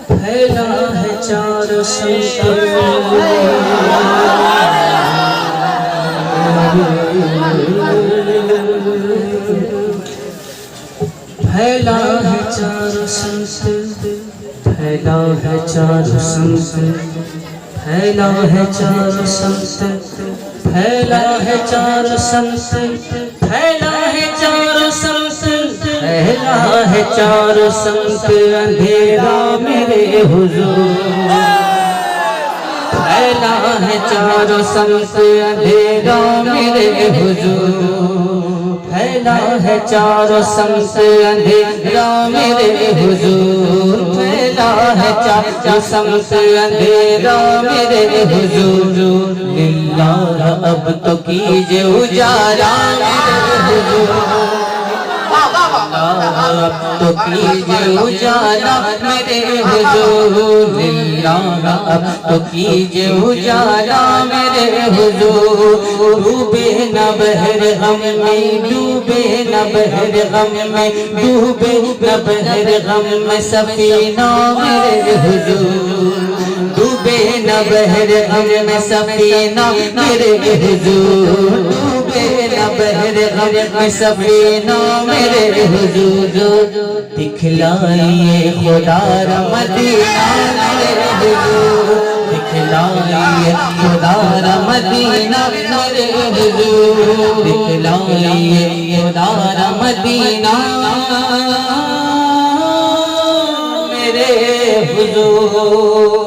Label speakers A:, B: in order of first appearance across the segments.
A: फैला है चारों संसार, फैला है चारों संसार, फैला है चारों संसार, फैला है चारों संसार, फैला है चारों संसार, फैला है चारों संसार, फैला है चारों संसार, अंधेरा मेरे हुजूर, फैला है चारों संसार, अंधेरा मेरे हुजूर, फैला है चारों संसार, अंधेरा मेरे हुजूर, फैला है चारों संसार, अंधेरा मेरे हुजूर, लिल्लाह अब तो कीजिए उजाला मेरे हुजूर, अब तो कीजिए उजाला मेरे हुजूर, लिल्लाह अब तो कीजिए उजाला मेरे हुजूर, डूबे न बहर गम में, डूबे न बहर गम में, डूबे न बहर गम में सफीना मेरे हुजूर, डूबे न बहर गम में सफीना मेरे हुजूर, डूबे न बहर गम में सफीना मेरे हुजूर, दिखलाइए खुदा रा मदीना मेरे हुजूर, दिखलाइए खुदा रा मदीना मेरे हुजूर, दिखलाइए खुदा रा मदीना मेरे हुजूर।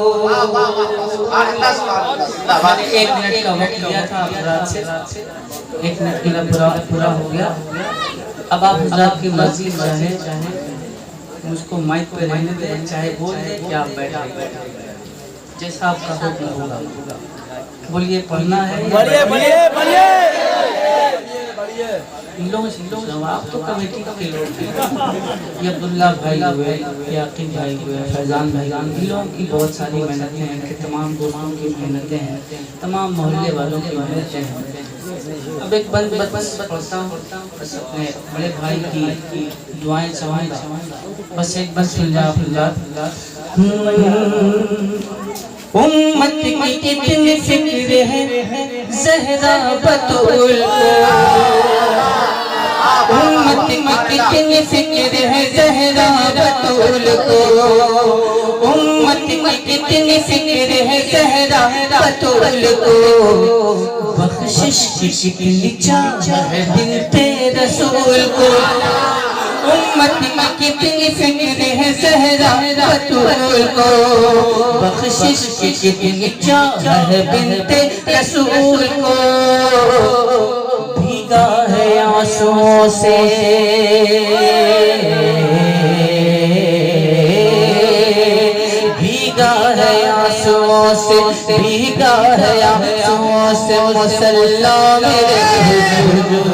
A: मैंने 1 मिनट का वक्त दिया था हज़रात से, 1 मिनट के लिए पूरा हो गया। अब आप हज़रात की मर्जी चाहे मुझको माइक पे रहने दें, चाहे बोल दें कि आप बैठे, जैसा आपका हुक्म होगा। बोलिए, पढ़ना है। इन लोगों से आप तो कमेटी के लोग हैं, ये अब्दुल्ला भाई हुए, याकीन भाई हुए, फैजान भाई, इन लोगों की बहुत सारी मेहनतें हैं, इनके तमाम दोस्तों की मेहनतें हैं, तमाम मोहल्ले वालों की मेहनतें हैं। अब एक बंद पढ़ता हूँ, बस अपने बड़े भाई की दुआएं चाहूँगा, बस एक बंद सुन जा। उम्मत की कितनी फिक्र है ज़हरा बतूल को, उम्मत की कितनी फिक्र है ज़हरा बतूल को, उम्मत की कितनी फिक्र है ज़हरा बतूल को, बख्शिश की कितनी चाह है बिन्ते रसूल को, उम्मत की कितनी फिक्र है ज़हरा बतूल को, बख्शिश की कितनी चाह है बिन्ते रसूल को, भीगा है आंसुओं से भीगा है आंसुओं से, भीगा है आंसुओं से मुसल्ला मेरे हुजूर,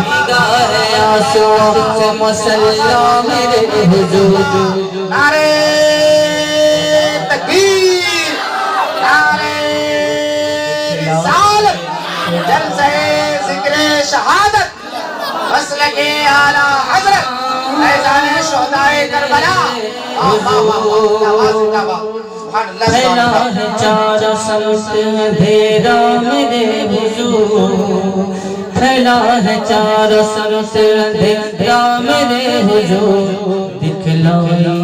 A: भीगा है आंसुओं से मुसल्ला मेरे हुजूर।
B: नारे तकबीर, नारे रिसालत, जलसे ज़िक्रे शहादत, मसलके आला हज़रत, फैज़ाने शुहदाए करबला।
A: फैला है चारों संसार, अंधेरा मेरे हुजूर, फैला है चारों संसार, अंधेरा मेरे हुजूर, दिखलाइए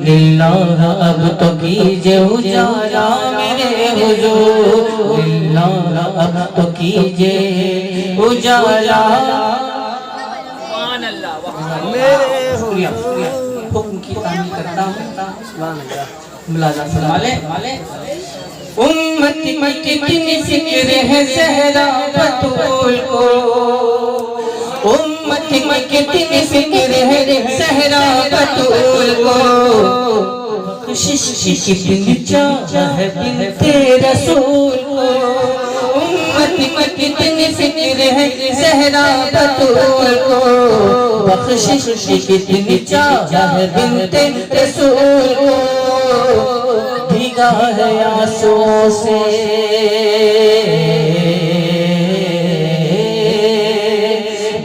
A: लिल्लाह अब तो कीजिए उजाला मेरे हुजूर, लिल्लाह अब तो कीजिए उजाला मेरे हुजूर। हुक्म की तामील करता हूँ, मुलाज़ा फरमा ले। उम्मत की कितनी फिक्र है ज़हरा बतूल को, उम्मत की कितनी फिक्र है ज़हरा बतूल को, बख्शिश की कितनी चाह है बिन्ते रसूल को, उम्मत की कितनी फिक्र है ज़हरा बतूल को, बख्शिश की कितनी चाह है बिन्ते रसूल को, भीगा है आंसुओं से,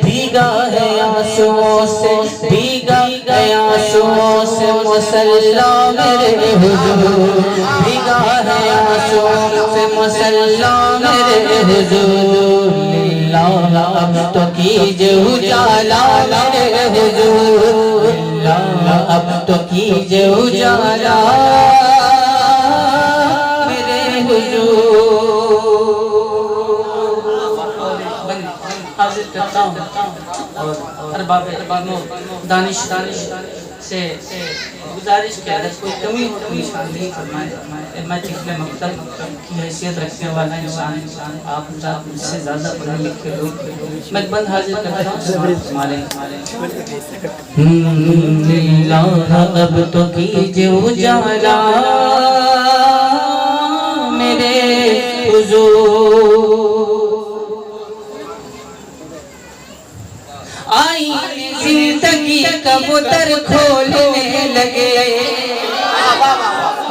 A: भीगा है आंसुओं से, भीगा है आंसुओं से मुसल्ला मेरे हुजूर, भीगा है आंसुओं से मुसल्ला मेरे हुजूर। लिल्लाह अब तो कीजिए उजाला मेरे हुजूर, लिल्लाह अब तो कीजिए उजाला मेरे हुजूर। हाजिर करता हूँ और अरबाब दानिश से गुजारिश की अगर कोई कमी हो तो नहीं फरमाए। मैं तिफले मकतब की हैसियत रखने वाला इंसान आप मुझसे ज़्यादा पढ़े लिखे लोग मैं बंद हाजिर करता हूँ। अब तो कीजिए उजाला मेरे हुजूर। आई जिंदगी कबूतर खोलने लगे,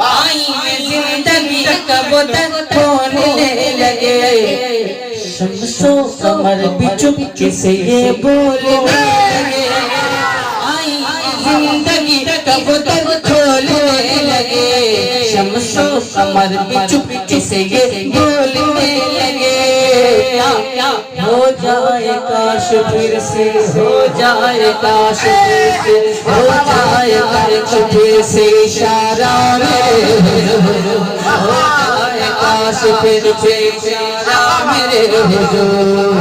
A: आई जिंदगी कबूतर खोलने लगे, शम्सो कमर भी चुपके से ये बोलने लगे। आई जिंदगी कबूतर खोलने लगे, शम्सो कमर भी चुपके से ये बोलने लगे। हो जाए काश फिर से, हो जाए काश फिर से, हो जाए काश फिर से इशारा मेरे, हो जाए काश फिर से इशारा मेरे हुजूर।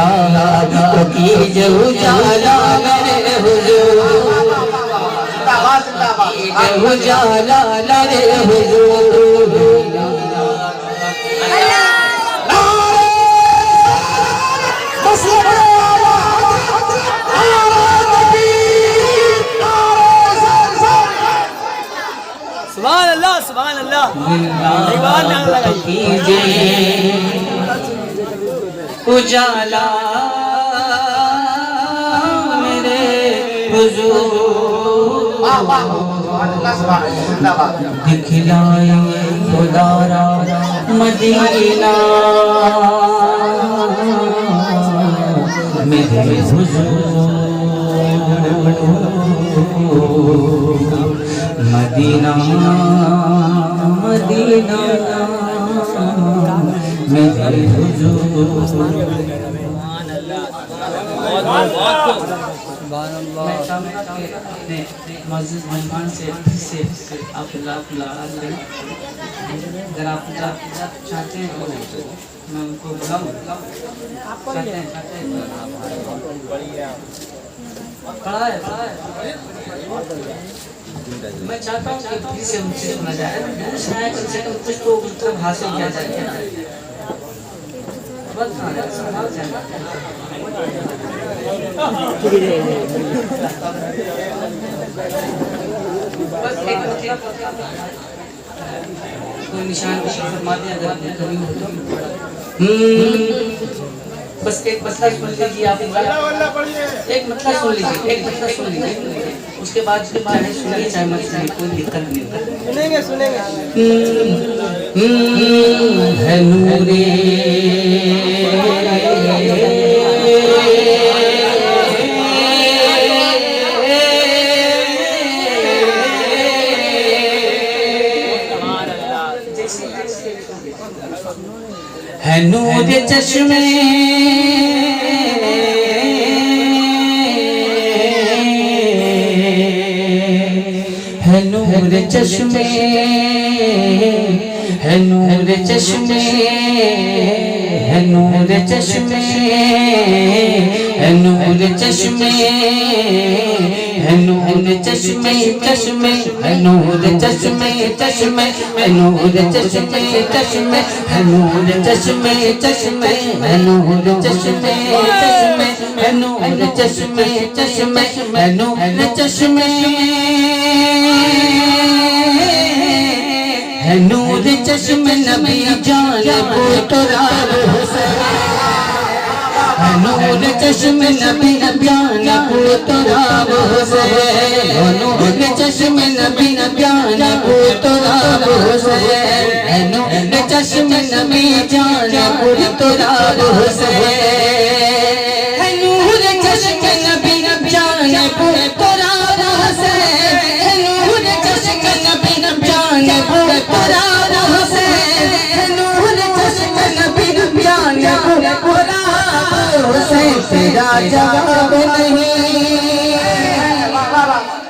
A: अल्लाह तो कीजिए उजाला मेरे हुजूर, कीजिए उजाला मेरे हुजूर।
C: सुभान अल्लाह, सुभान अल्लाह।
A: कीजिए उजाला मेरे हुजूर। दिखलाए खुदारा मदीना मेरे हुजूर, मदीना मदीना मेरे हुजूर। मैं चाहूँगा कि अपने मौजूद मेहमान से आप अगर आप चाहते हैं तो मैं उनको बुलाऊँ। चाहते हैं पढ़ा है। मैं चाहता हूँ कि फिर से उनसे सुना जाए, कम से कम कुछ तो मतलब हासिल किया जाए। कोई निशान फरमा दें अगर कमी हो तो। बस एक मसला सुन लीजिए आप, एक मसला सुन लीजिए, एक मसला सुन लीजिए, उसके बाद चाहे सुनिए चाहे मत सुनिए, कोई दिक्कत नहीं।
C: सुनेंगे सुनेंगे।
A: है नूरे है नूर चश्मे है नूर चश्मे है नूर चश्मे है नूर चश्मे है नूर चश्मे है नूर चश्मे चश्मे है नूर चश्मे चश्मे है नूर चश्मे चश्मे है नूर चश्मे चश्मे है नूर चश्मे चश्मे है नूर चश्मे चश्मे है नूर चश्मे है नूर चश्मे नबी जान पुतरा हुसैन है नूर चश्म नबी जान पुतराब हुसैन नूर चश्म नबी जान पुतराब हुसैन नूर चश्म नबी जान पुतराब हुसैन नूर चश्म नबी जान पुतराब हुसैन नूर चश्म नबी जान पुतराब हुसैन नूर चश्म नबी जान पुतराब हुसैन तेरा जवाब नहीं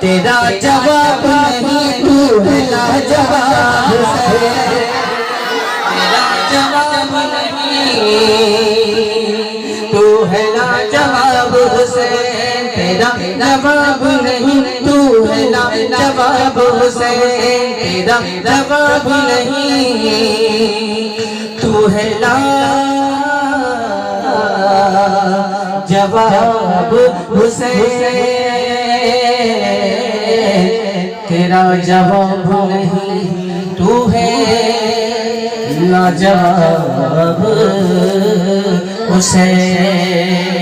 A: तेरा जवाब नहीं तू है लाजवाब हुसैन तेरा जवाब नहीं तू है लाजवाब हुसैन तेरा जवाब नहीं तू है लाजवाब हुसैन तेरा जवाब नहीं तू है जवाब हुसैन तेरा जवाब नहीं तू है लाजवाब हुसैन।